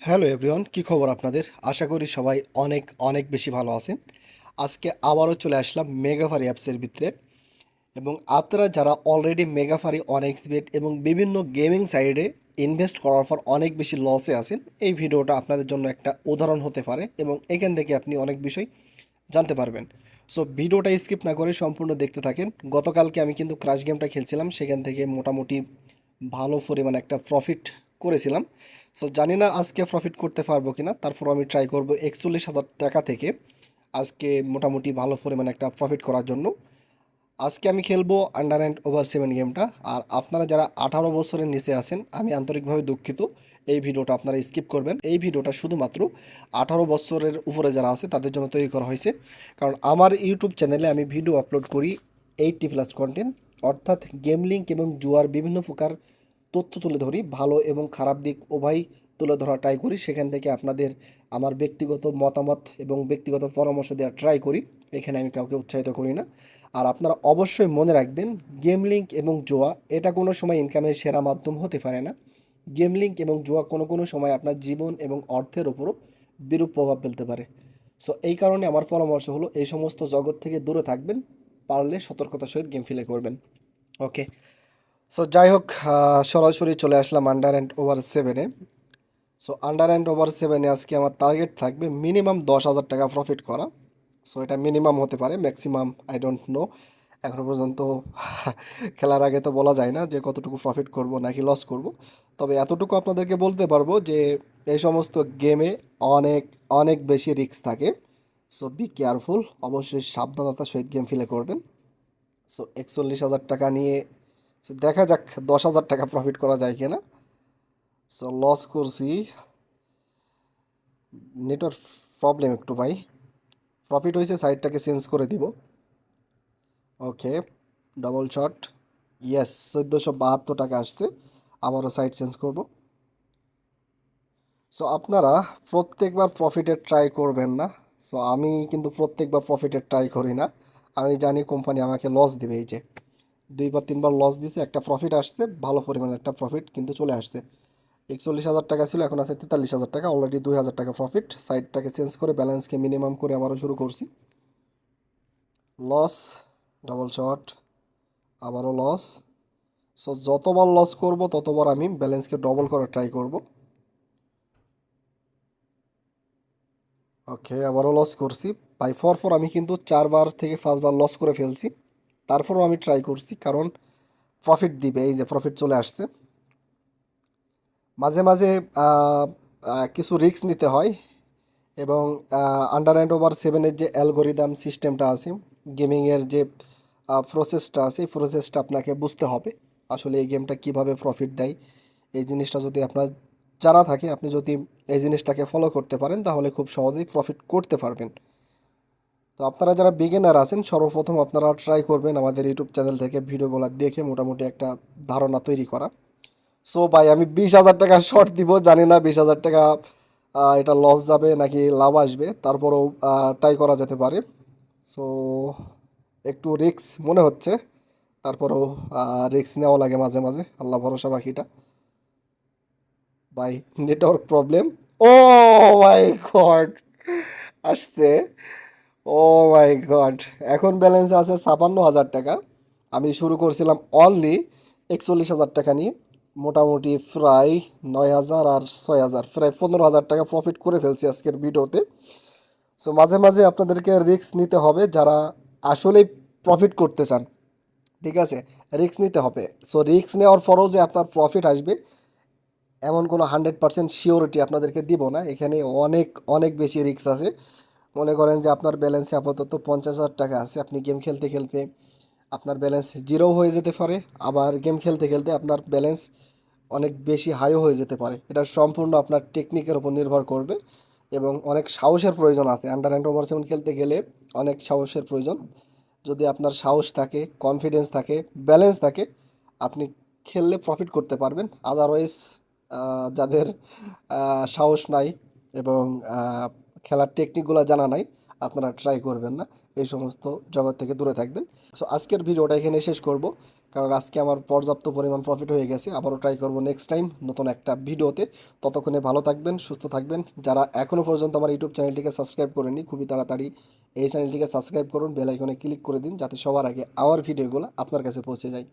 Hello everyone, কি খবর আপনাদের? আশা করি সবাই অনেক অনেক বেশি ভালো আছেন। আজকে আবারও চলে আসলাম মেগাফারি অ্যাপসের ভিতরে। এবং আপনারা যারা অলরেডি মেগাফারি, অনেক্সবেট এবং বিভিন্ন গেমিং সাইটে ইনভেস্ট করার পর অনেক বেশি লসে আছেন, এই ভিডিওটা আপনাদের জন্য একটা উদাহরণ হতে পারে এবং এখান থেকে আপনি অনেক বিষয় জানতে পারবেন। সো ভিডিওটা স্কিপ না করে সম্পূর্ণ দেখতে থাকেন। গতকালকে আমি কিন্তু ক্রাশ গেমটা খেলছিলাম, সেখান থেকে মোটামুটি ভালো পরিমাণে একটা প্রফিট করেছিলাম। সো জানি না আজকে প্রফিট করতে পারবো কিনা, তারপর আমি ট্রাই করব 41,000 টাকা থেকে আজকে মোটামুটি ভালো পরিমাণে একটা প্রফিট করার জন্য। আজকে আমি খেলবো আন্ডার অ্যান্ড ওভার 7 গেমটা। আর আপনারা যারা 18 বছরের নিচে আছেন, আমি আন্তরিকভাবে দুঃখিত, এই ভিডিওটা আপনারা স্কিপ করবেন। এই ভিডিওটা শুধুমাত্র 18 বছরের উপরে যারা আছে তাদের জন্য তৈরি করা হয়েছে। কারণ আমার ইউটিউব চ্যানেলে আমি ভিডিও আপলোড করি 80+ কন্টেন্ট, অর্থাৎ গেম লিঙ্ক এবং জুয়ার বিভিন্ন প্রকার তথ্য তুলে ধরি, ভালো এবং খারাপ দিক উভয় তুলে ধরা ট্রাই করি। সেখান থেকে আপনাদের আমার ব্যক্তিগত মতামত এবং ব্যক্তিগত পরামর্শ দেওয়ার ট্রাই করি। এখানে আমি কাউকে উৎসাহিত করি না। আর আপনারা অবশ্যই মনে রাখবেন, গেম লিঙ্ক এবং জুয়া এটা কোনো সময় ইনকামের সেরা মাধ্যম হতে পারে না। গেম লিঙ্ক এবং জুয়া কোনো কোনো সময় আপনার জীবন এবং অর্থের ওপরও বিরূপ প্রভাব ফেলতে পারে। সো এই কারণে আমার পরামর্শ হলো, এই সমস্ত জগৎ থেকে দূরে থাকবেন, পারলে সতর্কতার সহিত গেম প্লে করবেন। ওকে। সো যাই হোক, সরাসরি চলে আসলাম আন্ডার অ্যান্ড ওভার 7-এ। সো আন্ডার অ্যান্ড ওভার 7-এ আজকে আমার টার্গেট থাকবে মিনিমাম 10,000 টাকা প্রফিট করা। সো এটা মিনিমাম হতে পারে, ম্যাক্সিমাম আই ডোন্ট নো। এখনও পর্যন্ত খেলার আগে তো বলা যায় না যে কতটুকু প্রফিট করব নাকি লস করব। তবে এতটুকু আপনাদেরকে বলতে পারবো যে এই সমস্ত গেমে অনেক অনেক বেশি রিস্ক থাকে। সো বি কেয়ারফুল, অবশ্যই সাবধানতার সহিত গেম প্লে করবেন। সো 41,000 টাকা নিয়ে সো দেখা যাক 10,000 টাকা প্রফিট করা যায় কিনা। সো লস করছি, নেটওয়ার্ক প্রবলেম একটু ভাই। প্রফিট হয়েছে, সাইডটাকে চেঞ্জ করে দিব। ওকে, ডবল শট, ইয়েস, 1472 টাকা আসছে। আবারও সাইড চেঞ্জ করব। সো আপনারা প্রত্যেকবার প্রফিটের ট্রাই করবেন না। সো আমি কিন্তু প্রত্যেকবার প্রফিটের ট্রাই করি না। আমি জানি কোম্পানি আমাকে লস দেবে। এই যে 2 বার 3 বার লস দিছে, একটা প্রফিট আসছে, ভালো পরিমাণে একটা প্রফিট কিন্তু চলে আসছে। 41,000 টাকা ছিল, এখন আছে 43,000 টাকা, অলরেডি 2,000 টাকা প্রফিট। সাইডটাকে চেঞ্জ করে ব্যালেন্সকে মিনিমাম করে আবারও শুরু করছি। লস, ডাবল শট, আবারও লস। সো যতবার লস করব ততবার আমি ব্যালেন্সকে ডবল করার ট্রাই করব। ওকে, আবারও লস করছি। বাই ফর আমি কিন্তু 4 বার থেকে 5 বার লস করে ফেলছি। তারপরও আমি ট্রাই করছি, কারণ প্রফিট দিবে। এই যে প্রফিট চলে আসছে। মাঝে মাঝে আহ, কিছু রিস্ক নিতে হয়। এবং আন্ডার অ্যান্ড ওভার 7-এর যে অ্যালগোরিদম সিস্টেমটা আছে, গেমিংয়ের যে প্রসেসটা আছে, এই প্রসেসটা আপনাকে বুঝতে হবে। আসলে এই গেমটা কিভাবে প্রফিট দেয়, এই জিনিসটা যদি আপনার জানা থাকে, আপনি যদি এই জিনিসটাকে ফলো করতে পারেন, তাহলে খুব সহজেই প্রফিট করতে পারবেন। তো আপনারা যারা বিগিনার আছেন, সর্বপ্রথম আপনারা ট্রাই করবেন আমাদের ইউটিউব চ্যানেল থেকে ভিডিওগুলো দেখে মোটামুটি একটা ধারণা তৈরি করা। সো ভাই, আমি 20,000 টাকা শর্ট দিব, জানি না 20,000 টাকা এটা লস যাবে নাকি লাভ আসবে, তারপরেও ট্রাই করা যেতে পারে। সো একটু রিস্ক মনে হচ্ছে, তারপরেও রিস্ক নেওয়া লাগে মাঝে মাঝে, আল্লাহ ভরসা বাকিটা। ভাই, নেটওয়ার্ক প্রবলেম। ও মাই গড, আসছে। ও মাই গড, এখন ব্যালেন্স আছে 56,000 টাকা। আমি শুরু করছিলাম অনলি 41,000 টাকা নিয়ে। মোটামুটি প্রায় 9,000 আর 6,000, প্রায় 15,000 টাকা প্রফিট করে ফেলছি আজকের ভিডিওতে। সো মাঝে মাঝে আপনাদেরকে রিস্ক নিতে হবে, যারা আসলেই প্রফিট করতে চান। ঠিক আছে, রিস্ক নিতে হবে। সো রিস্ক নেওয়ার পরেও যে আপনার প্রফিট আসবে, এমন কোনো 100% শিওরিটি আপনাদেরকে দিব না। এখানে অনেক অনেক বেশি রিস্ক আছে। মনে করেন যে আপনার ব্যালেন্সে আপাতত 50,000 টাকা আছে, আপনি গেম খেলতে খেলতে আপনার ব্যালেন্স জিরো হয়ে যেতে পারে। আবার গেম খেলতে খেলতে আপনার ব্যালেন্স অনেক বেশি হাইও হয়ে যেতে পারে। এটা সম্পূর্ণ আপনার টেকনিকের উপর নির্ভর করবে এবং অনেক সাহসের প্রয়োজন আছে। আন্ডার অ্যান্ড ওভার 7 খেলতে গেলে অনেক সাহসের প্রয়োজন। যদি আপনার সাহস থাকে, কনফিডেন্স থাকে, ব্যালেন্স থাকে, আপনি খেললে প্রফিট করতে পারবেন। আদারওয়াইজ যাদের সাহস নাই এবং খেলার টেকনিকগুলো জানা নাই, আপনারা ট্রাই করবেন না। এই সমস্ত জগৎ থেকে দূরে থাকবেন। সো আজকের ভিডিওটা এখানে শেষ করব। কারণ আজকে আমার পর্যাপ্ত পরিমাণ প্রফিট হয়ে গেছে। আবারও ট্রাই করব নেক্সট টাইম নতুন একটা ভিডিওতে। ততক্ষণে ভালো থাকবেন, সুস্থ থাকবেন। যারা এখনও পর্যন্ত আমার ইউটিউব চ্যানেলটিকে সাবস্ক্রাইব করেননি, খুবই তাড়াতাড়ি এই চ্যানেলটিকে সাবস্ক্রাইব করুন, বেল আইকনে ক্লিক করে দিন, যাতে সবার আগে আমার ভিডিওগুলো আপনার কাছে পৌঁছে যায়।